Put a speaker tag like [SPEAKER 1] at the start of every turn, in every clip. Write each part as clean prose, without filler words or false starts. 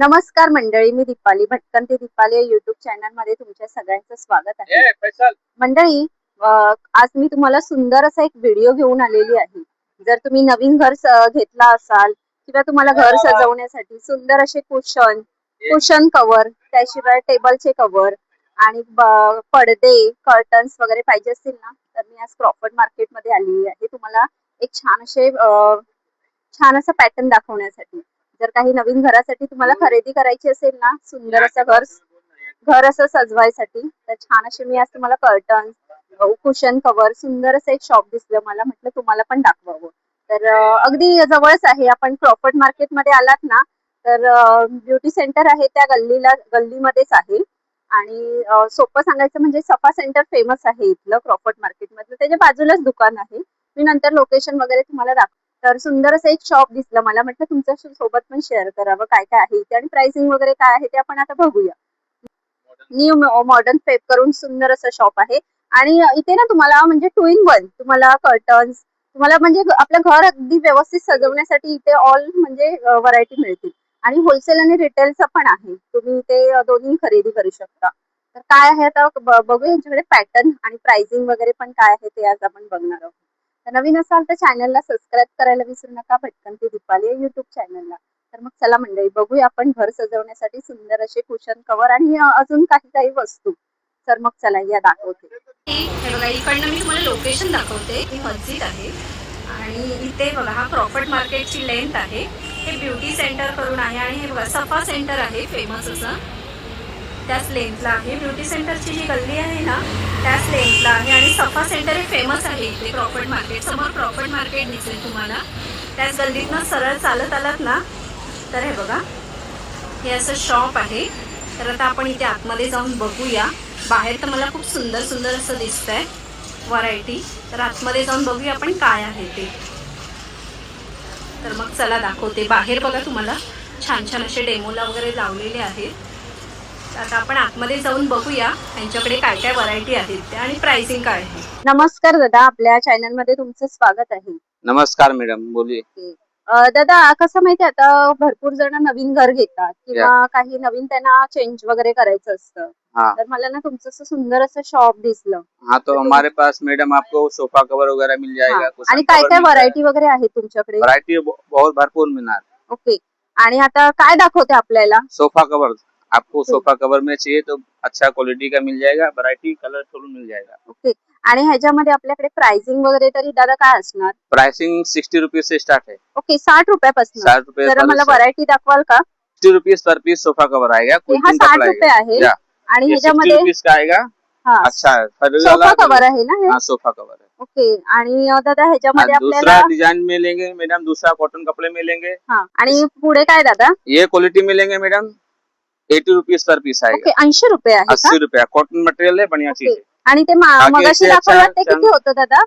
[SPEAKER 1] नमस्कार मंडळी, मी दीपाली भटकंती दीपाली या युट्यूब चॅनल मध्ये तुमच्या सगळ्यांचं स्वागत आहे. मंडळी, आज मी तुम्हाला सुंदर असा एक व्हिडिओ घेऊन आलेली आहे. जर तुम्ही नवीन घर घेतला असाल किंवा तुम्हाला घर सजवण्यासाठी सुंदर असे कुशन कव्हर, त्याशिवाय टेबलचे कव्हर आणि पडदे, कर्टन्स वगैरे पाहिजे असतील ना, तर मी आज क्रॉफर्ड मार्केट मध्ये आलेली आहे तुम्हाला एक छान असं पॅटर्न दाखवण्यासाठी. जर काही नवीन घरासाठी तुम्हाला खरेदी करायची असेल ना, सुंदर असं घर असं सजवायसाठी, तर छान असे मी आज तुम्हाला कर्टन, कुशन कव्हर, सुंदर असं एक शॉप दिसलं मला, म्हटलं तुम्हाला पण दाखवावं. तर अगदी जवळच आहे. आपण क्रॉफर्ड मार्केट मध्ये आलात ना, तर ब्युटी सेंटर आहे त्या गल्लीमध्येच आहे. आणि सोपं सांगायचं म्हणजे सफा सेंटर फेमस आहे इथलं क्रॉफर्ड मार्केट मधलं, त्याच्या बाजूलाच दुकान आहे. मी नंतर लोकेशन वगैरे तुम्हाला दाखवते. तर सुंदर असं एक शॉप दिसलं मला, म्हटलं तुमच्या सोबत पण शेअर करावं काय काय आहे इथे आणि प्राइसिंग वगैरे काय आहे ते आपण आता बघूया. न्यू मॉडर्न फेप करून सुंदर असं शॉप आहे. आणि इथे ना तुम्हाला म्हणजे 2 in 1 तुम्हाला कर्टन्स, तुम्हाला म्हणजे आपलं घर अगदी व्यवस्थित सजवण्यासाठी इथे ऑल म्हणजे व्हरायटी मिळतील. आणि होलसेल आणि रिटेलचं पण आहे, तुम्ही इथे दोन्ही खरेदी करू शकता. तर काय आहे आता बघूया यांच्याकडे पॅटर्न आणि प्राइसिंग वगैरे पण काय आहे ते आज आपण बघणार आहोत. तर नवीन असाल तर चॅनलला सबस्क्राईब करायला विसरू नका, भटकंती दीपाली या युट्यूब चॅनलला. तर मग चला मंडळी, बघूया आपण घर सजवण्यासाठी सुंदर असे कुशन कव्हर आणि अजून काही काही वस्तू. तर मग चला या दाखवते. हे बघा, इकडनं मी तुम्हाला लोकेशन दाखवते. ही मस्जिद आहे आणि इथे बघा हा क्रॉफर्ड मार्केटची लेंथ आहे. हे ब्युटी सेंटर करून आहे आणि हे बघा सफा सेंटर आहे फेमस असं, त्याच लेंथला आहे. ब्युटी सेंटरची जी गल्ली आहे ना, त्याच लेंथला आहे. आणि सफा सेंटर हे फेमस आहे इथे क्रॉफर्ड मार्केट समोर. क्रॉफर्ड मार्केट दिसेल तुम्हाला, त्याच गल्लीतनं सरळ चालत आलात ना, तर हे बघा हे असं शॉप आहे. तर आता आपण इथे आतमध्ये जाऊन बघूया. बाहेर तर मला खूप सुंदर सुंदर असं दिसतंय व्हरायटी, तर आतमध्ये जाऊन बघूया आपण काय आहे ते. तर मग चला दाखवते. बाहेर बघा तुम्हाला छान छान असे डेमोला वगैरे लावलेले आहेत. आता आपण आतमध्ये जाऊन बघूया यांच्याकडे काय काय व्हरायटी आहेत आणि प्राइसिंग काय आहे. नमस्कार दादा, आपल्या चॅनल मध्ये तुमचं स्वागत आहे.
[SPEAKER 2] नमस्कार मॅडम, बोलिए.
[SPEAKER 1] दादा, कसं माहिती आता भरपूर जण नवीन घर घेतात किंवा काही नवीन त्यांना चेंज वगैरे करायचं असतं. तर मला ना तुमचं असं सुंदर असं शॉप दिसलं.
[SPEAKER 2] हाँ, तो हमारे पास मैडम आपको सोफा कवर वगैरह मिल जाएगा।
[SPEAKER 1] आणि काय काय व्हरायटी वगैरे आहे तुमच्याकडे?
[SPEAKER 2] वैरायटी बहुत भरपूर मिलना।
[SPEAKER 1] ओके. आणि आता काय दाखवते आपल्याला?
[SPEAKER 2] Sofa cover. आपको सोफा कवर में चाहिए तो अच्छा क्वालिटी का मिल जाएगा, वैरायटी कलरफुल मिल जाएगा।
[SPEAKER 1] ओके. आणि ह्याच्यामध्ये आपल्याकडे प्राइसिंग वगैरे तरी दादा काय असणार?
[SPEAKER 2] प्राइसिंग 60 रुपीज से स्टार्ट है।
[SPEAKER 1] ओके, 60 रुपयापासून.
[SPEAKER 2] 60 रुपये
[SPEAKER 1] जरा मला व्हरायटी दाखवाल का?
[SPEAKER 2] 60 rupees per piece sofa cover आएगा।
[SPEAKER 1] हा 60 रुपये आहे. आणि ह्याच्यामध्ये
[SPEAKER 2] 60 रुपीज का आएगा। अच्छा
[SPEAKER 1] सोफा कवर आहे ना हे?
[SPEAKER 2] हाँ, सोफा कवर है।
[SPEAKER 1] ओके. आणि दादा ह्याच्यामध्ये
[SPEAKER 2] दूसरा डिजाइन मिलेंगे मैडम, दूसरा कॉटन कपड़े मिलेंगे।
[SPEAKER 1] आणि पुढे काय दादा?
[SPEAKER 2] ये क्वालिटी मिलेंगे मैडम 80 रुपीज पर पीस आएगा।
[SPEAKER 1] ओके, 80 रुपये आहे का?
[SPEAKER 2] 80 रुपया। कॉटन मटेरियल है, बढ़िया चीज है।
[SPEAKER 1] आणि ते मगाशी दाखवलं ते किती होतं दादा?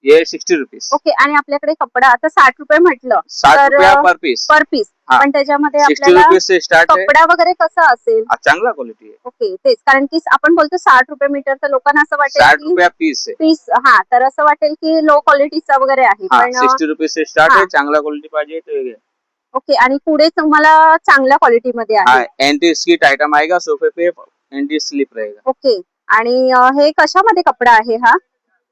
[SPEAKER 2] ये 60 रुपीज।
[SPEAKER 1] ओके. आणि आपल्याकडे कपडा आता 60 रुपये म्हटलं
[SPEAKER 2] 60 रुपया पर पीस।
[SPEAKER 1] पण त्याच्यामध्ये
[SPEAKER 2] 60
[SPEAKER 1] आपल्याला
[SPEAKER 2] रुपीज से स्टार्ट है।
[SPEAKER 1] कपडा वगैरे कसा असेल?
[SPEAKER 2] चांगला क्वालिटी है।
[SPEAKER 1] ओके, तेच कारण की आपण बोलतो 60 रुपये मीटर, तर लोकांना असं वाटेल
[SPEAKER 2] 60 रुपया पीस है।
[SPEAKER 1] पीस, तर असं वाटेल की लो क्वालिटीचा वगैरे आहे, पण
[SPEAKER 2] 60 रुपीज से स्टार्ट है। चांगला क्वालिटी पाहिजे तो ये।
[SPEAKER 1] ओके. आणि पुढे तुम्हाला चांगल्या क्वालिटी मध्ये आहे।
[SPEAKER 2] एंटी स्किट आइटम आएगा, सोफे पे एंटी स्लिप रहेगा।
[SPEAKER 1] ओके. आणि हे कशामध्ये कपडा आहे हा?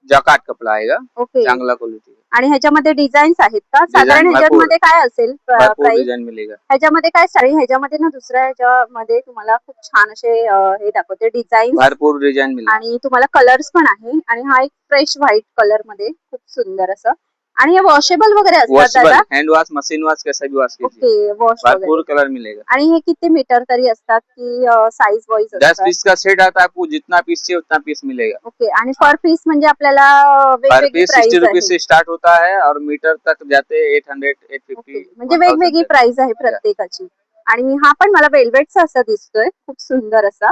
[SPEAKER 2] जकाट कपड़ा आएगा।
[SPEAKER 1] ओके.
[SPEAKER 2] चांगला क्वालिटी।
[SPEAKER 1] आणि ह्याच्यामध्ये डिझाईन्स आहेत का? साधारण ह्याच्यामध्ये काय असेल
[SPEAKER 2] डिझाइन मिलेगा
[SPEAKER 1] ह्याच्यामध्ये? काय साडी ह्याच्यामध्ये ना, दुसऱ्या ह्याच्यामध्ये तुम्हाला खूप छान असे हे दाखवते डिझाईन,
[SPEAKER 2] भरपूर डिझाइन मिळेल.
[SPEAKER 1] आणि तुम्हाला कलर्स पण आहे. आणि हा एक फ्रेश व्हाईट कलर मध्ये खूप सुंदर असं. आणि हे वॉशेबल वगैरे असतात दादा?
[SPEAKER 2] हैंड वॉश, मशीन वॉश, कैसा भी वॉश कीजिए।
[SPEAKER 1] ओके, वॉश
[SPEAKER 2] भरपूर कलर मिलेगा।
[SPEAKER 1] आणि हे किती मीटर तरी असतात की साइज वाइज असतात?
[SPEAKER 2] 10 पीस का सेट आता है, आपको जितना पीस चाहिए उतना पीस मिलेगा।
[SPEAKER 1] ओके. आणि पर पीस म्हणजे आपल्याला वेगवेगळी प्राइस
[SPEAKER 2] 60 रुपीज से स्टार्ट होता है और मीटर तक जाते 800 850।
[SPEAKER 1] म्हणजे वेगवेगळी प्राइस आहे प्रत्येकाची. आणि हा पण मला वेल्वेटचा असा दिसतोय, खूप सुंदर असा.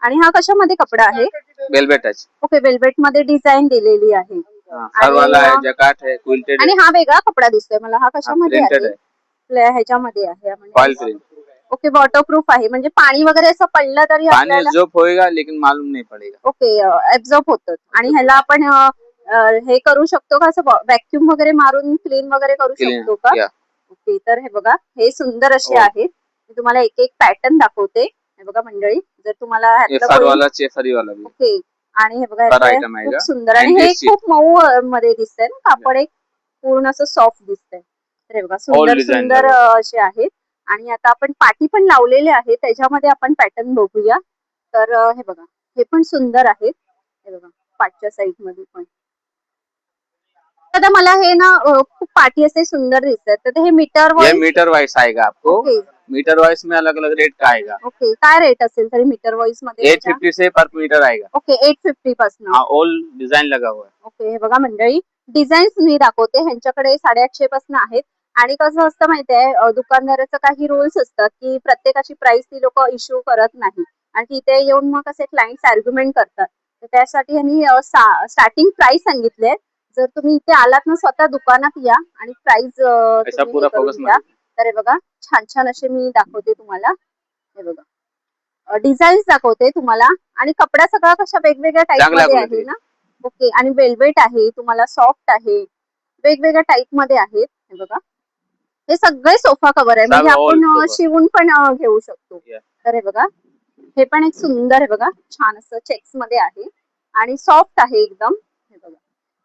[SPEAKER 1] आणि हा कशामध्ये कपडा आहे?
[SPEAKER 2] Velvet touch.
[SPEAKER 1] ओके, वेल्वेट मध्ये डिझाईन दिलेली आहे।
[SPEAKER 2] फर वाला है, जकाट है, क्विल्टेड।
[SPEAKER 1] आणि हा वेगळा कपडा दिसतोय मला, हा कशामध्ये आहे? ह्याच्यामध्ये आहे
[SPEAKER 2] फॉइल प्रिंट।
[SPEAKER 1] ओके, वॉटरप्रूफ आहे, म्हणजे पाणी वगैरे असं पडलं तरी
[SPEAKER 2] पानी एब्जॉर्ब होएगा लेकिन मालूम नहीं पड़ेगा।
[SPEAKER 1] ओके, एब्झॉर्ब होतं. आणि ह्याला आपण हे करू शकतो का, असं व्हॅक्यूम वगैरे मारून क्लीन वगैरे करू शकतो का? ओके. तर हे बघा, हे सुंदर असे आहेत. मी तुम्हाला एक एक पॅटर्न दाखवते. हे बघा मंडळी, जर तुम्हाला
[SPEAKER 2] ये
[SPEAKER 1] ह्यातलं
[SPEAKER 2] फर
[SPEAKER 1] कोणी
[SPEAKER 2] वाला चाहिए, फरी वाला भी
[SPEAKER 1] ओके, आणि हे बघा
[SPEAKER 2] फर
[SPEAKER 1] ह्यातलं
[SPEAKER 2] आइटम
[SPEAKER 1] खूप
[SPEAKER 2] आएगा
[SPEAKER 1] सुंदर, आणि
[SPEAKER 2] एंड
[SPEAKER 1] हे
[SPEAKER 2] दिस
[SPEAKER 1] खूप मऊ मध्ये दिसतंय ना कापड, एक पूर्ण असं सॉफ्ट दिसतंय. तर हे बघा सुंदर
[SPEAKER 2] डिझाईन
[SPEAKER 1] सुंदर असे आहेत. आणि आता आपण पाठी पण लावलेले आहे, त्याच्यामध्ये आपण पॅटर्न बघूया. तर हे बघा, हे पण सुंदर आहेत. हे बघा पाठच्या साईड मध्ये पण. आता मला हे ना खूप पाठी असे सुंदर दिसतात. तर हे मीटर
[SPEAKER 2] ये
[SPEAKER 1] वाईज
[SPEAKER 2] मीटर वाइज आएगा आपको।
[SPEAKER 1] ओके
[SPEAKER 2] मीटर वाइज में अलग अलग रेट का आएगा।
[SPEAKER 1] ओके, काय रेट असेल तरी मीटर वाईज मध्ये?
[SPEAKER 2] 850 से पर मीटर आएगा।
[SPEAKER 1] ओके, 850 पासून.
[SPEAKER 2] हाँ, ऑल डिजाइन लगा हुआ है।
[SPEAKER 1] ओके, हे बघा मंडळी, डिझाईन्स मी दाखवते. ह्यांच्याकडे 850 पासून आहेत. आणि कसं असतं माहितीये, दुकानदाराचं काही रूल्स असतात की प्रत्येकाची प्राइस ती लोक इश्यू करत नाही, आणि तिथे येऊन मग कसे क्लायंट्स आर्ग्युमेंट करतात. तर त्यासाठी यांनी स्टार्टिंग प्राइस सांगितले. जर तुम्ही इथे आलात ना, स्वतः दुकानात या आणि प्राइस
[SPEAKER 2] ऐसा
[SPEAKER 1] तुम्ही
[SPEAKER 2] पूरा
[SPEAKER 1] हे करून
[SPEAKER 2] फोकस
[SPEAKER 1] घ्या. तर हे बघा छान छान असे मी दाखवते तुम्हाला. हे बघा डिझाईन्स दाखवते तुम्हाला, आणि कपडा सगळा कशा वेगवेगळ्या टाइप
[SPEAKER 2] चांगला
[SPEAKER 1] मध्ये
[SPEAKER 2] quality
[SPEAKER 1] आहे ना. ओके, आणि वेल्वेट आहे, तुम्हाला सॉफ्ट आहे, वेगवेगळ्या टाइप मध्ये आहेत. हे बघा हे सगळे सोफा कव्हर आहे,
[SPEAKER 2] सब
[SPEAKER 1] म्हणजे
[SPEAKER 2] all
[SPEAKER 1] आपण
[SPEAKER 2] sofa.
[SPEAKER 1] शिवून पण घेऊ शकतो.
[SPEAKER 2] Yeah.
[SPEAKER 1] तर हे बघा, हे पण एक सुंदर आहे बघा, छान असं चेक्स मध्ये आहे आणि सॉफ्ट आहे एकदम. हे बघा,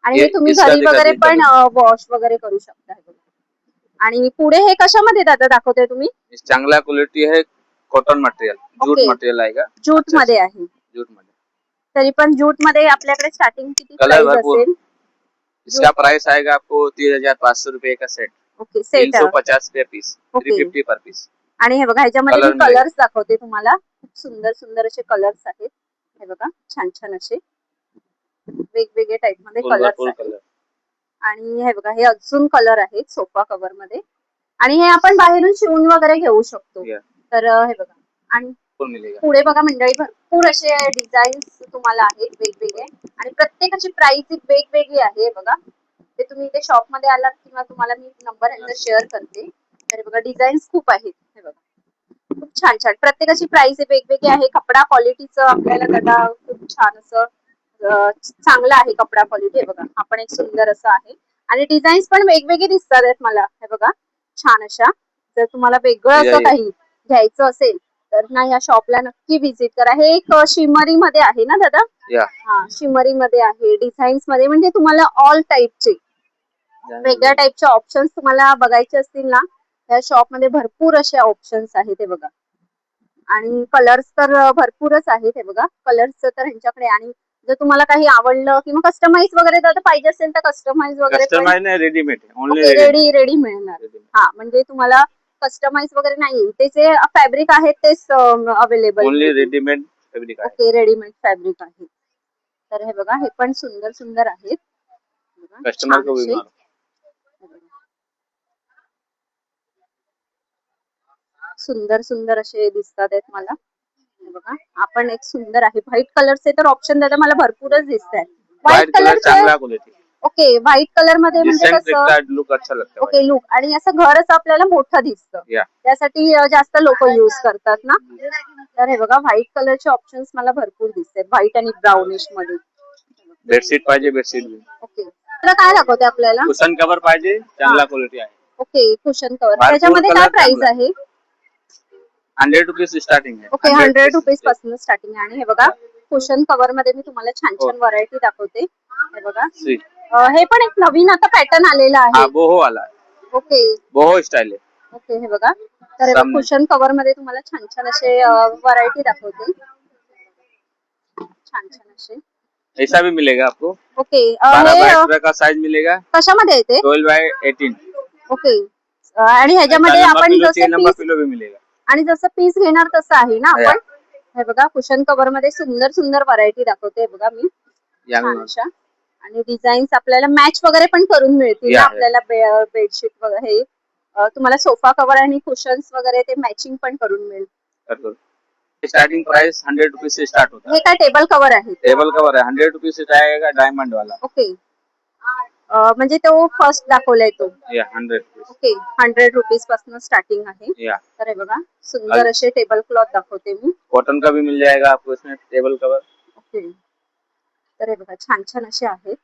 [SPEAKER 1] आणि हे तुम्ही
[SPEAKER 2] इसका
[SPEAKER 1] घरी
[SPEAKER 2] दिखा
[SPEAKER 1] वगैरे
[SPEAKER 2] दीजिए
[SPEAKER 1] पण
[SPEAKER 2] कलर।
[SPEAKER 1] वॉश वगैरे करू शकता. हे बघा, आणि पुढे हे कशामध्ये दादा दाखवताय तुम्ही?
[SPEAKER 2] चांगला क्वालिटी है, cotton material, jute
[SPEAKER 1] okay,
[SPEAKER 2] material आएगा।
[SPEAKER 1] जूट
[SPEAKER 2] अच्छा
[SPEAKER 1] मध्ये आहे.
[SPEAKER 2] जूट मध्ये
[SPEAKER 1] तरी पण जूट मध्ये आपल्याकडे स्टार्टिंग किती
[SPEAKER 2] कलर
[SPEAKER 1] प्राइस
[SPEAKER 2] भरपूर।
[SPEAKER 1] असेल?
[SPEAKER 2] इसका प्राइस आएगा आपको 3500 रुपए का सेट।
[SPEAKER 1] ओके, सेट
[SPEAKER 2] 350 पे पीस,
[SPEAKER 1] ओके।
[SPEAKER 2] 350 पर पीस।
[SPEAKER 1] आणि हे बघा, ह्याच्यामध्ये मी
[SPEAKER 2] कलर मिळेल।
[SPEAKER 1] कलर्स दाखवते तुम्हाला. खूप सुंदर सुंदर असे कलर्स आहेत. हे बघा छान छान असे वेगवेगळे टाइप मध्ये कलर्स
[SPEAKER 2] भरपूर
[SPEAKER 1] आहेत.
[SPEAKER 2] कलर।
[SPEAKER 1] आणि हे बघा, हे अजून कलर आहेत सोफा कव्हर मध्ये, आणि हे आपण बाहेरून शिवून वगैरे घेऊ शकतो.
[SPEAKER 2] Yeah.
[SPEAKER 1] तर हे बघा, आणि
[SPEAKER 2] मिलेगा।
[SPEAKER 1] पुढे बघा मंडळी, भरपूर असे डिझाईन्स तुम्हाला आहेत वेगवेगळे, आणि प्रत्येकाची प्राइस वेगवेगळी आहे. हे बघा, ते तुम्ही इथे शॉप मध्ये आलात किंवा तुम्हाला मी नंबर यांचा शेअर करते. तर बघा डिझाईन्स खूप आहेत. हे बघा खूप छान छान, प्रत्येकाची प्राइस वेगवेगळी आहे. कपडा क्वालिटीचं आपल्याला दादा खूप छान असं चांगलं आहे कपडा क्वालिटी. हे बघा, हा पण एक सुंदर असं आहे, आणि डिझाईन्स पण वेगवेगळे दिसतात आहेत मला. हे बघा छान अशा. जर तुम्हाला वेगळं असं काही घ्यायचं असेल तर ना, या शॉपला नक्की व्हिजिट करा. हे एक शिमरी मध्ये आहे ना दादा? हा, शिमरी मध्ये आहे, डिझाईन्स मध्ये, म्हणजे तुम्हाला ऑल टाइपचे वेगळ्या टाइपचे ऑप्शन्स तुम्हाला बघायचे असतील ना, या शॉप मध्ये भरपूर असे ऑप्शन्स आहेत. हे बघा, आणि कलर्स तर भरपूरच आहेत. हे बघा कलर्स तर ह्यांच्याकडे, आणि जर तुम्हाला काही आवडलं किंवा कस्टमाइज वगैरे जर पाहिजे असेल तर कस्टमाइज वगैरे पण
[SPEAKER 2] रेडीमेड
[SPEAKER 1] रेडी मिळणार. हा, म्हणजे तुम्हाला कस्टमाइज वगैरे नाही, ते जे फॅब्रिक आहेत तेच अवेलेबल.
[SPEAKER 2] ओनली रेडीमेड फैब्रिक आहे।
[SPEAKER 1] ओके, रेडीमेड फॅब्रिक आहे. तर हे बघा, हे पण सुंदर सुंदर आहेत.
[SPEAKER 2] कस्टमर को भी मारो।
[SPEAKER 1] सुंदर सुंदर असे दिसतात आहेत मला. हे बघा, आपण एक सुंदर आहे व्हाईट कलरचे तर ऑप्शन दादा मला भरपूरच दिसत आहेत. व्हाईट
[SPEAKER 2] कलर
[SPEAKER 1] कलरचे
[SPEAKER 2] चांगला क्वालिटी।
[SPEAKER 1] ओके, व्हाईट कलर मध्ये म्हणजे कसं
[SPEAKER 2] लुक अच्छा लगता है।
[SPEAKER 1] ओके, लुक, आणि असं घरच आपल्याला मोठं दिसतं, त्यासाठी जास्त लोक युज करतात ना. तर हे बघा, व्हाईट कलरचे ऑप्शन्स मला भरपूर दिसतात, व्हाईट आणि ब्राउनिश मध्ये.
[SPEAKER 2] बेडशीट पाहिजे, बेडशीट भी।
[SPEAKER 1] ओके, तर काय दाखवते आपल्याला?
[SPEAKER 2] कुशन कवर पाहिजे, चांगला क्वालिटी आहे।
[SPEAKER 1] ओके, कुशन कवर,
[SPEAKER 2] भरपूर
[SPEAKER 1] त्याच्यामध्ये काय
[SPEAKER 2] कलर
[SPEAKER 1] प्राइस
[SPEAKER 2] चांगला
[SPEAKER 1] आहे?
[SPEAKER 2] 100 रुपीज स्टार्टिंग आहे।
[SPEAKER 1] ओके, 100 रुपीज पासून स्टार्टिंग आहे. आणि हे बघा, कुशन कव्हर मध्ये मी तुम्हाला छान छान व्हरायटी दाखवते. हे बघा, हे पण एक नवीन आता पॅटर्न आलेला आहे.
[SPEAKER 2] बोहो वाला।
[SPEAKER 1] ओके,
[SPEAKER 2] बोहो स्टाईल आहे।
[SPEAKER 1] ओके, हे बघा, तर हे कुशन कव्हर मध्ये तुम्हाला छान छान असे व्हरायटी दाखवते, छान छान असे.
[SPEAKER 2] ऐसा भी मिलेगा आपको।
[SPEAKER 1] ओके,
[SPEAKER 2] 12x12 का साइज मिलेगा।
[SPEAKER 1] कशामध्ये येते?
[SPEAKER 2] 12x18।
[SPEAKER 1] ओके, आणि ह्याच्यामध्ये आपण जसे
[SPEAKER 2] नंबर पिलो भी मिलेगा,
[SPEAKER 1] आणि जसं पीस घेणार तसं आहे ना आपण. हे बघा, कुशन कव्हर मध्ये सुंदर सुंदर व्हरायटी दाखवते बघा मी, छान अशा. आणि डिझाईन्स आपल्याला मॅच वगैरे पण करून मिळतील ना आपल्याला, बेडशीट वगैरे. तुम्हाला सोफा कव्हर आणि कुशन्स वगैरे ते मॅचिंग पण करून मिळेल.
[SPEAKER 2] स्टार्टिंग प्राइस 100 रुपीज से स्टार्ट होता है।
[SPEAKER 1] हे काय टेबल कव्हर आहे?
[SPEAKER 2] टेबल कवर है, 100 रुपीज से जाएगा डायमंड वाला।
[SPEAKER 1] ओके, म्हणजे तो फर्स्ट दाखवलाय तो।
[SPEAKER 2] 100 रुपीज।
[SPEAKER 1] ओके, 100 रुपीज पासून स्टार्टिंग आहे। तर हे बघा, सुंदर असे टेबल क्लॉथ दाखवते मी।
[SPEAKER 2] कॉटन का भी मिल जाएगा आपको इसमें टेबल कवर।
[SPEAKER 1] ओके, तर हे बघा छान छान असे आहेत.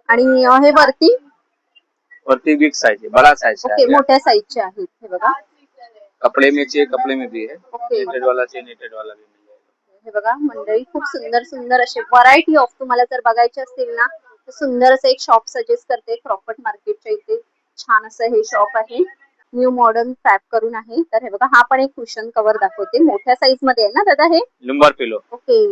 [SPEAKER 1] आणि हे वरती
[SPEAKER 2] बिग साइज है, बड़ा साइज है।
[SPEAKER 1] ओके, मोठ्या साईजचे आहेत. हे बघा,
[SPEAKER 2] कपड़े में चाहिए कपड़े में भी है,
[SPEAKER 1] ओके.
[SPEAKER 2] नेटेड वाला चाहिए नेटेड वाला भी मिल जाएगा.
[SPEAKER 1] हे बघा मंडळी, खूप सुंदर सुंदर असे व्हरायटी ऑफ तुम्हाला जर बघायचे असतील ना तर सुंदर असं एक शॉप सजेस्ट करते. क्रॉफर्ड मार्केटच्या इथे छान असं हे शॉप आहे. न्यू मॉडर्न फॅब करून आहे. तर हे बघा, हा पण एक कुशन कव्हर दाखवते. मोठ्या साईज मध्ये आहे ना दादा हे?
[SPEAKER 2] लुम्बर पिलो.
[SPEAKER 1] ओके.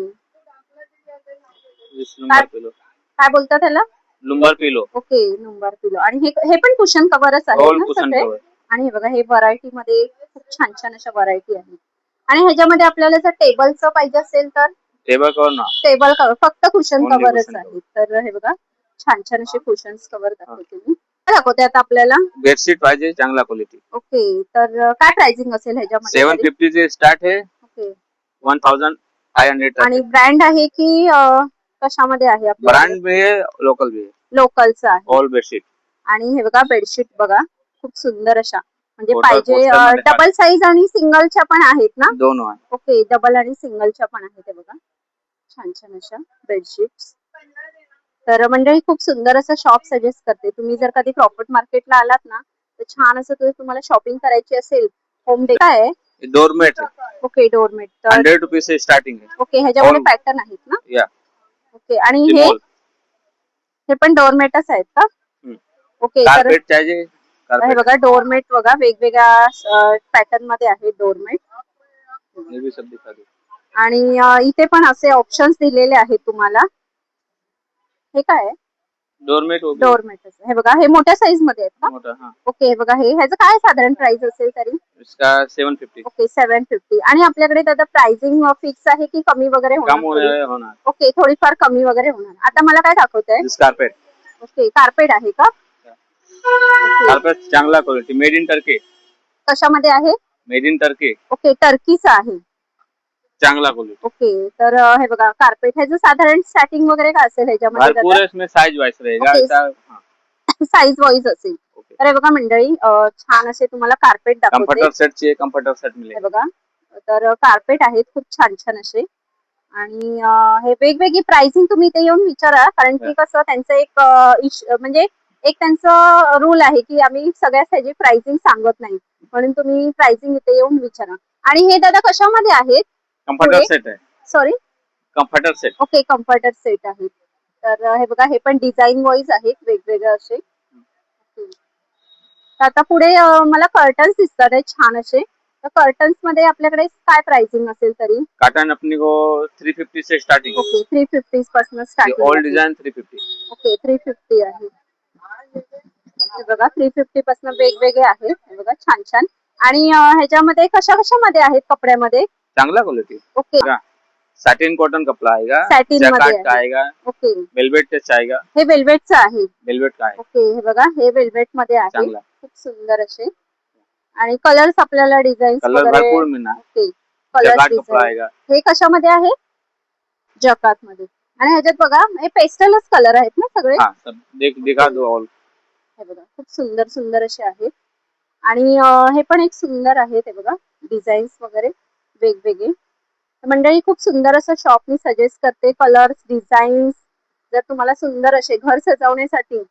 [SPEAKER 2] लुम्बर पिलो.
[SPEAKER 1] काय बोलता त्याला?
[SPEAKER 2] लुम्बर पिलो.
[SPEAKER 1] ओके, लुम्बर पिलो. आणि हे पण कुशन कव्हरच आहे
[SPEAKER 2] ऑल
[SPEAKER 1] ना
[SPEAKER 2] कुशन
[SPEAKER 1] सगळे?
[SPEAKER 2] कवर.
[SPEAKER 1] आणि हे बघा, हे व्हरायटी मध्ये खूप छान छान अशा व्हरायटी आहेत. आणि ह्याच्यामध्ये आपल्याला जर टेबलचं पाहिजे असेल तर
[SPEAKER 2] टेबल कवर ना.
[SPEAKER 1] टेबल कव्हर, फक्त कुशन
[SPEAKER 2] Only
[SPEAKER 1] कव्हरच
[SPEAKER 2] cushion
[SPEAKER 1] आहे. तर हे बघा, छान छान असे कुशन कव्हर दाखवते मी. काय दाखवते आता आपल्याला?
[SPEAKER 2] बेडशीट पाहिजे चांगला क्वालिटी.
[SPEAKER 1] ओके, तर काय प्राइसिंग असेल ह्याच्यामध्ये?
[SPEAKER 2] 750 से स्टार्ट है.
[SPEAKER 1] ओके.
[SPEAKER 2] 1500 तक.
[SPEAKER 1] आणि ब्रँड आहे की कशामध्ये आहे आपल्या?
[SPEAKER 2] ब्रांड भी है लोकल भी है.
[SPEAKER 1] लोकलचं आहे.
[SPEAKER 2] All bedsheet.
[SPEAKER 1] आणि हे बघा, बेडशीट बघा खूप सुंदर अशा, म्हणजे
[SPEAKER 2] पोस्टर
[SPEAKER 1] पाहिजे
[SPEAKER 2] मध्ये
[SPEAKER 1] डबल साईज आणि सिंगलच्या पण आहेत ना?
[SPEAKER 2] दोनों है.
[SPEAKER 1] ओके, डबल आणि सिंगलच्या पण आहेत. हे बघा, छान छान अशा बेडशीट्स. तर मंडळी, खूप सुंदर असं शॉप सजेस्ट करते. तुम्ही जर कधी क्रॉफर्ड मार्केटला आलात ना तर छान असं तुम्हाला शॉपिंग करायची असेल, होम डे काय आहे?
[SPEAKER 2] डोरमेट.
[SPEAKER 1] Okay, doormat. तर
[SPEAKER 2] 100 रुपीज से स्टार्टिंग है.
[SPEAKER 1] ओके, ह्याच्यामध्ये
[SPEAKER 2] All-
[SPEAKER 1] पॅटर्न आहेत ना?
[SPEAKER 2] या.
[SPEAKER 1] ओके. आणि
[SPEAKER 2] Small.
[SPEAKER 1] हे पण डोरमेटच आहेत का? ओके. तर
[SPEAKER 2] कारपेट चाहिए.
[SPEAKER 1] हे
[SPEAKER 2] कारपेट.
[SPEAKER 1] बघा, डोरमेट बघा, वेगवेगळ्या पॅटर्न मध्ये आहे डोरमेट.
[SPEAKER 2] ये भी सब दिखा दो.
[SPEAKER 1] आणि इथे पण असे ऑप्शन्स दिलेले आहेत तुम्हाला. हे काय आहे?
[SPEAKER 2] डोरमेट वो भी
[SPEAKER 1] डोरमेटच. हे बघा, हे मोठ्या साईज मध्ये आहेत का?
[SPEAKER 2] मोटा. हाँ.
[SPEAKER 1] ओके. हे बघा, ह्याचं काय साधारण प्राइस असेल तरी?
[SPEAKER 2] इसका 750.
[SPEAKER 1] ओके, 750. आणि आपल्याकडे दादा प्राइसिंग फिक्स आहे की कमी वगैरे
[SPEAKER 2] कम
[SPEAKER 1] होणार?
[SPEAKER 2] होना.
[SPEAKER 1] ओके, थोडीफार कमी वगैरे होणार. आता मला काय दाखवताय?
[SPEAKER 2] दिस कारपेट.
[SPEAKER 1] ओके, कार्पेट आहे का? ओके.
[SPEAKER 2] कारपेट चांगला क्वालिटी. Made in Turkey.
[SPEAKER 1] कशामध्ये आहे?
[SPEAKER 2] Made in Turkey.
[SPEAKER 1] ओके, टर्कीचं आहे.
[SPEAKER 2] चांगला क्वालिटी.
[SPEAKER 1] ओके. तर हे बघा, कार्पेट ह्याचं साधारण स्टार्टिंग वगैरे काय असेल ह्याच्यामध्ये
[SPEAKER 2] भरपूर
[SPEAKER 1] दादा?
[SPEAKER 2] इसमें साइज वाइज रहेगा.
[SPEAKER 1] Okay.
[SPEAKER 2] ऐसा हाँ.
[SPEAKER 1] साईज वाईज असेल.
[SPEAKER 2] ओके.
[SPEAKER 1] तर हे बघा मंडळी, छान असे तुम्हाला कार्पेट दाखवते.
[SPEAKER 2] कंफर्टर सेट चाहिए कंफर्टर सेट
[SPEAKER 1] हे
[SPEAKER 2] मिलेगा.
[SPEAKER 1] बघा, तर कार्पेट आहेत खूप छान छान असे. आणि हे वेगवेगळी प्राइसिंग तुम्ही इथे येऊन विचारा, कारण की कसं त्यांचं एक म्हणजे एक त्यांचं रूल आहे की आम्ही सगळ्याच ह्याची प्राइसिंग सांगत नाही, म्हणून तुम्ही प्राइसिंग इथे येऊन विचारा. आणि हे दादा कशामध्ये आहेत?
[SPEAKER 2] कंफर्टर सेट है.
[SPEAKER 1] Sorry,
[SPEAKER 2] comforter set.
[SPEAKER 1] Okay, comforter set आहेत. तर हे बघा, हे पण डिझाईन वाईज आहेत वेगवेगळे असे. तर आता पुढे मला कर्टन्स दिसतात आहेत छान असे. तर कर्टन्स मध्ये आपल्याकडे काय प्राइसिंग असेल तरी?
[SPEAKER 2] कॉटन अपनी को 350 से स्टार्टिंग.
[SPEAKER 1] ओके, 350 पासून
[SPEAKER 2] ये
[SPEAKER 1] स्टार्टिंग.
[SPEAKER 2] All design 350.
[SPEAKER 1] ओके, 350 आहे. हे बघा, 350 पासून वेगवेगळे आहेत. हे बघा, छान छान. आणि ह्याच्यामध्ये कशा कशामध्ये आहेत कपड्यामध्ये?
[SPEAKER 2] चांगला क्वालिटी.
[SPEAKER 1] ओके.
[SPEAKER 2] सैटिन कॉटन कपड़ा आएगा.
[SPEAKER 1] सॅटिन मध्ये
[SPEAKER 2] जैकार्ड का
[SPEAKER 1] आहे.
[SPEAKER 2] आएगा.
[SPEAKER 1] ओके.
[SPEAKER 2] वेलवेट टच आएगा.
[SPEAKER 1] हे वेल्वेटचं आहे.
[SPEAKER 2] वेलवेट का है.
[SPEAKER 1] ओके. हे बघा, हे वेल्वेट मध्ये आहे.
[SPEAKER 2] चांगला.
[SPEAKER 1] खूप सुंदर असे. आणि कलर्स आपल्याला डिझाईन्स
[SPEAKER 2] कलर
[SPEAKER 1] वगैरे.
[SPEAKER 2] भरपूर मिळणार.
[SPEAKER 1] ओके,
[SPEAKER 2] जैकार्ड
[SPEAKER 1] कलर्स
[SPEAKER 2] कपड़ा आएगा.
[SPEAKER 1] हे कशामध्ये आहे? जकात मध्ये. आणि ह्याच्यात बघा, हे पेस्टलच कलर आहेत ना सगळे?
[SPEAKER 2] हाँ सब दिखा दो ऑल.
[SPEAKER 1] हे बघा, खूप सुंदर सुंदर असे आहेत. आणि हे पण एक सुंदर आहे. ते बघा, डिझाईन्स वगैरे वेगवेगळे. मंडळी, खूप सुंदर असं शॉप मी सजेस्ट करते. कलर्स, डिझाईन्स, जर तुम्हाला सुंदर असे घर सजवण्यासाठी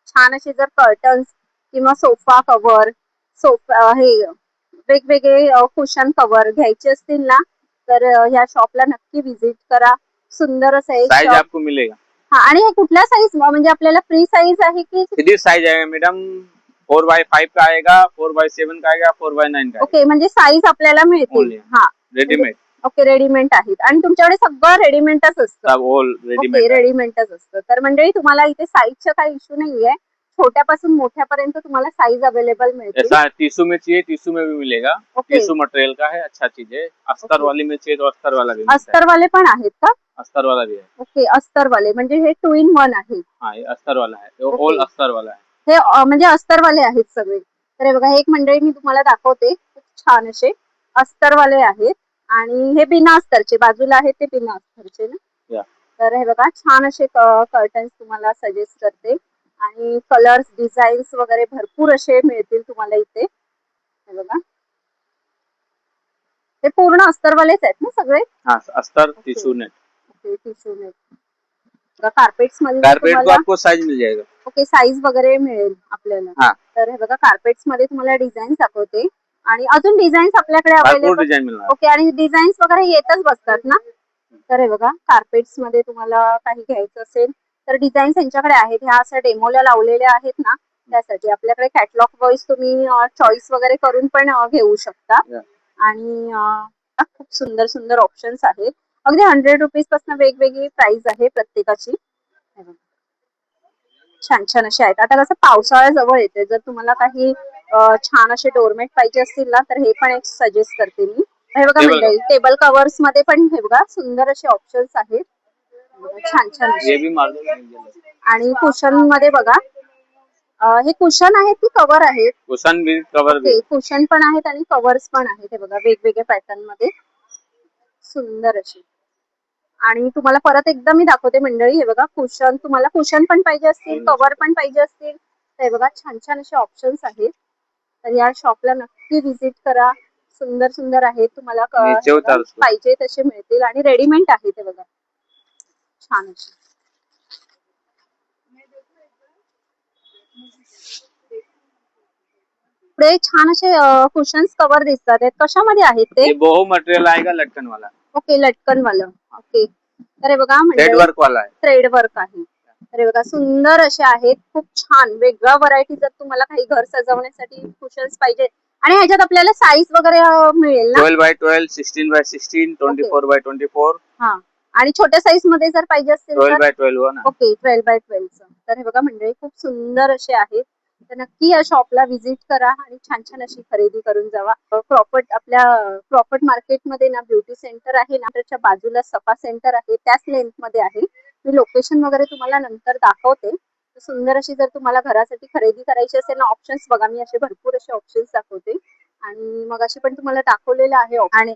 [SPEAKER 1] छान असे जर कर्टन्स किंवा सोफा कव्हर, हे वेगवेगळे कुशन कव्हर घ्यायचे असतील ना तर ह्या शॉपला नक्की व्हिजिट करा. सुंदर असं एक
[SPEAKER 2] साइज
[SPEAKER 1] शॉप.
[SPEAKER 2] आपको मिलेगा.
[SPEAKER 1] हा, आणि हे कुठल्या साईज, म्हणजे आपल्याला फ्री साईज आहे की?
[SPEAKER 2] सीधी साइज आएगा मैडम. 4x5 का आएगा, 4x7 का आएगा, 4x9 का
[SPEAKER 1] ओके, म्हणजे साईज आपल्याला मिळतील.
[SPEAKER 2] Only.
[SPEAKER 1] हा,
[SPEAKER 2] रेडीमेड.
[SPEAKER 1] ओके, रेडीमेड आहेत. आणि तुमच्याकडे सगळं रेडीमेडच असतं?
[SPEAKER 2] सब ऑल
[SPEAKER 1] ओके,
[SPEAKER 2] रेडीमेड.
[SPEAKER 1] रेडीमेडच असतं. तर मंडळी, तुम्हाला इथे साईजचा काही इश्यू नाहीये. छोट्यापासून मोठ्यापर्यंत तुम्हाला साईज अवेलेबल मिळतील.
[SPEAKER 2] ऐसा टिश्यू में चाहिए टिश्यू में भी मिलेगा.
[SPEAKER 1] ओके.
[SPEAKER 2] टिश्यू मटेरियल का है, अच्छा चीज है. अस्तर
[SPEAKER 1] ओके.
[SPEAKER 2] वाली में चाहिए तो अस्तर वाला भी मिलता है.
[SPEAKER 1] अस्तर वाले पण आहेत का?
[SPEAKER 2] अस्तर वाला भी है.
[SPEAKER 1] ओके, अस्तर वाले म्हणजे हे 2 in 1 आहे.
[SPEAKER 2] हाँ ये अस्तर वाला है.
[SPEAKER 1] ओके.
[SPEAKER 2] ऑल अस्तर वाला है.
[SPEAKER 1] हे म्हणजे अस्तरवाले आहेत सगळे. तर हे बघा, हे एक मंडळी मी तुम्हाला दाखवते. खूप छान असे अस्तरवाले आहेत. आणि हे बिना अस्तरचे बाजूला आहेत, ते बिना अस्तरचे ना.
[SPEAKER 2] या.
[SPEAKER 1] तर हे बघा, छान असे कर्टन्स तुम्हाला सजेस्ट करते. आणि कलर्स, डिझाईन्स वगैरे भरपूर असे मिळतील तुम्हाला इथे. हे बघा, हे पूर्ण अस्तरवालेच आहेत ना सगळे?
[SPEAKER 2] हाँ अस्तर
[SPEAKER 1] okay.
[SPEAKER 2] Tissue net.
[SPEAKER 1] Okay, tissue net. Carpets मध्ये
[SPEAKER 2] कारपेट को
[SPEAKER 1] तुम्हाला
[SPEAKER 2] आपको साइज मिल जाएगा.
[SPEAKER 1] ओके, साईज वगैरे मिळेल आपल्याला.
[SPEAKER 2] हाँ.
[SPEAKER 1] तर हे बघा, कार्पेट्स मध्ये तुम्हाला डिझाईन दाखवते. आणि अजून डिझाईन्स आपल्याकडे
[SPEAKER 2] भरपूर
[SPEAKER 1] अवेलेबल.
[SPEAKER 2] डिझाईन मिळणार.
[SPEAKER 1] ओके, आणि डिझाईन्स वगैरे येतच बसतात ना. तर हे बघा, कार्पेट्स मध्ये तुम्हाला काही घ्यायचं असेल तर डिझाईन्स यांच्याकडे आहेत. ह्या अशा डेमोला लावलेल्या आहेत ना, त्यासाठी आपल्याकडे कॅटलॉग वाईज तुम्ही चॉईस वगैरे करून पण घेऊ शकता. आणि खूप सुंदर सुंदर ऑप्शन्स आहेत. अगदी 100 रुपीज पासून वेगवेगळी प्राइस आहे प्रत्येकाची. हे बघा, छान छान असे आहेत. आता कसं पावसाळा जवळ येते, जर तुम्हाला काही छान असे डोरमेट पाहिजे असतील ना, तर हे पण एक सजेस्ट करते मी. हे बघा
[SPEAKER 2] टेबल
[SPEAKER 1] मंडळी, टेबल कव्हर्स मध्ये पण हे बघा सुंदर असे ऑप्शन्स आहेत. छान छान असे.
[SPEAKER 2] ये भी मार्बल मिल जाएगा.
[SPEAKER 1] आणि कुशन मध्ये बघा, हे कुशन आहेत की कव्हर आहेत?
[SPEAKER 2] कुशन भी कवर भी.
[SPEAKER 1] ओके, कुशन पण आहेत आणि कव्हर्स पण आहेत. हे बघा, वेगवेगळ्या पॅटर्न मध्ये सुंदर असे. आणि तुम्हाला परत एकदा मी दाखवते मंडळी. हे बघा, कुशन, तुम्हाला कुशन पण पाहिजे असतील, कव्हर पण पाहिजे असतील, तर हे बघा छान छान असे ऑप्शन्स आहेत. तर या शॉपला नक्की व्हिजिट करा. सुंदर सुंदर आहेत. तुम्हाला
[SPEAKER 2] नीचे उतार उसको.
[SPEAKER 1] पाहिजे तसे मिळतील आणि रेडीमेड आहे ते बघा, छान असे. पुढे छान असे कुशन्स कव्हर दिसतात. कशामध्ये आहेत ते?
[SPEAKER 2] ये बोहो मटेरियल आएगा लटकन वाला.
[SPEAKER 1] ओके, लटकन वाला. ओके, तर हे बघा
[SPEAKER 2] थ्रेड वर्क वाला आहे.
[SPEAKER 1] थ्रेड वर्क आहे. तर हे बघा, सुंदर असे आहेत. खूप छान वेगळा व्हरायटी. जर तुम्हाला काही घर सजवण्यासाठी कुशन्स पाहिजे, आणि ह्याच्यात आपल्याला साईज वगैरे मिळेल ना?
[SPEAKER 2] 12x12, 16x16, 24x24.
[SPEAKER 1] हा, आणि छोट्या साईज मध्ये जर पाहिजे असतील
[SPEAKER 2] 12x12 हो ना.
[SPEAKER 1] Okay, 12x12. तर हे बघा मंडळी, खूप सुंदर असे आहेत. तर नक्की या शॉपला व्हिजिट करा आणि छान छान अशी खरेदी करून जावा. आपल्या प्रॉपर्ट मार्केटमध्ये ना ब्युटी सेंटर आहे ना, त्याच्या बाजूला सफा सेंटर आहे, त्याच लेंथ मध्ये आहे. मी लोकेशन वगैरे तुम्हाला नंतर दाखवते. सुंदर अशी जर तुम्हाला घरासाठी खरेदी करायची असेल ना, ऑप्शन्स बघा, मी असे भरपूर असे ऑप्शन्स दाखवते. आणि मग अशी पण तुम्हाला दाखवलेलं आहे. आणि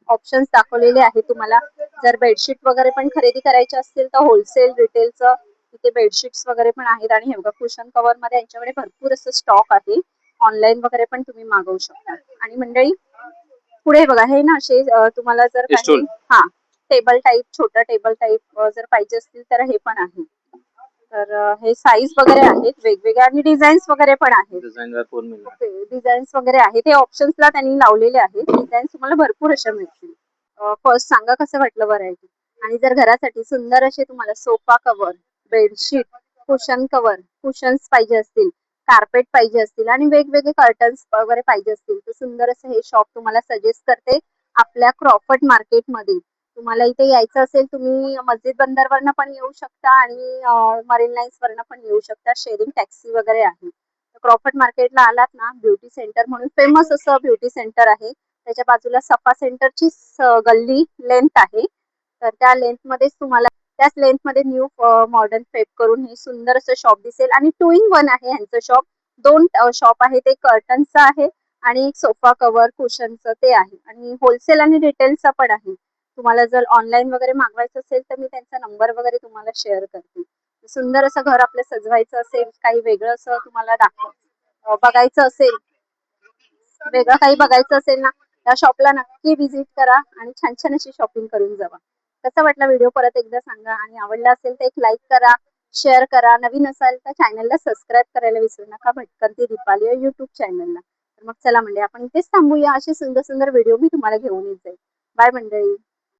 [SPEAKER 1] ऑप्शन्स दाखवलेले आहे तुम्हाला. जर बेडशीट वगैरे पण खरेदी करायचे असतील तर होलसेल रिटेलचं तिथे बेडशीट्स वगैरे पण आहेत. आणि हे बघा, कुशन कव्हर मध्ये यांच्याकडे भरपूर असं स्टॉक आहे. ऑनलाईन वगैरे पण तुम्ही मागवू शकता. आणि मंडळी, पुढे बघा, हे ना असे तुम्हाला जर काही टेबल टाईप, छोटा टेबल टाईप जर पाहिजे असतील तर हे पण आहे. तर हे साईज वगैरे आहेत वेगवेगळे, आणि डिझाईन्स वगैरे पण आहेत. ओके, डिझाईन्स वगैरे आहेत. हे ऑप्शन्सला त्यांनी लावलेले आहेत. डिझाईन्स तुम्हाला भरपूर अशा मिळतील. फर्स्ट सांगा कसं वाटलं व्हरायटी. आणि जर घरासाठी सुंदर असे तुम्हाला sofa cover, bedsheet, cushion cover, cushions पाहिजे असतील, कार्पेट पाहिजे असतील, आणि वेगवेगळे कर्टन्स वगैरे पाहिजे असतील, तर सुंदर असं हे शॉप तुम्हाला सजेस्ट करते आपल्या क्रॉफर्ट मार्केटमध्ये. तुम्हाला इथे यायचं असेल, तुम्ही मस्जिद बंदरवरनं पण येऊ शकता आणि मरीन लाईन्स वरनं पण येऊ शकता. शेअरिंग टॅक्सी वगैरे आहे. क्रॉफर्ट मार्केटला आलात ना, ब्युटी सेंटर म्हणून फेमस असं ब्युटी सेंटर आहे. त्याच्या बाजूला सफा सेंटरची गल्ली लेंथ आहे. तर त्या लेंथ मध्येच तुम्हाला, त्याच लेंथ मध्ये न्यू मॉडर्न फेप करून हे सुंदर असं शॉप दिसेल. आणि 2 in 1 आहे ह्यांचं शॉप. 2 शॉप आहेत. एक कर्टनचं आहे आणि एक सोफा कव्हर कुशनचं ते आहे. आणि होलसेल आणि रिटेलचं पण आहे. तुम्हाला जर ऑनलाईन वगैरे मागवायचं असेल तर मी त्यांचा नंबर वगैरे तुम्हाला शेअर करते. सुंदर असं घर आपलं सजवायचं असेल, काही वेगळं असं तुम्हाला बघायचं असेल, वेगळं काही बघायचं असेल ना, त्या शॉपला नक्की व्हिजिट करा आणि छान छान अशी शॉपिंग करून जावा. कसा वाटला व्हिडिओ परत एकदा सांगा. आणि आवडला असेल तर एक लाईक करा, शेअर करा. नवीन असाल तर चॅनलला सबस्क्राईब करायला विसरू नका, भटकंती दीपाली या युट्यूब चॅनलला. तर मग चला मंडळी, आपण इथेच थांबूया. असे सुंदर सुंदर व्हिडिओ मी तुम्हाला घेऊन येत जाईल. बाय मंडळी.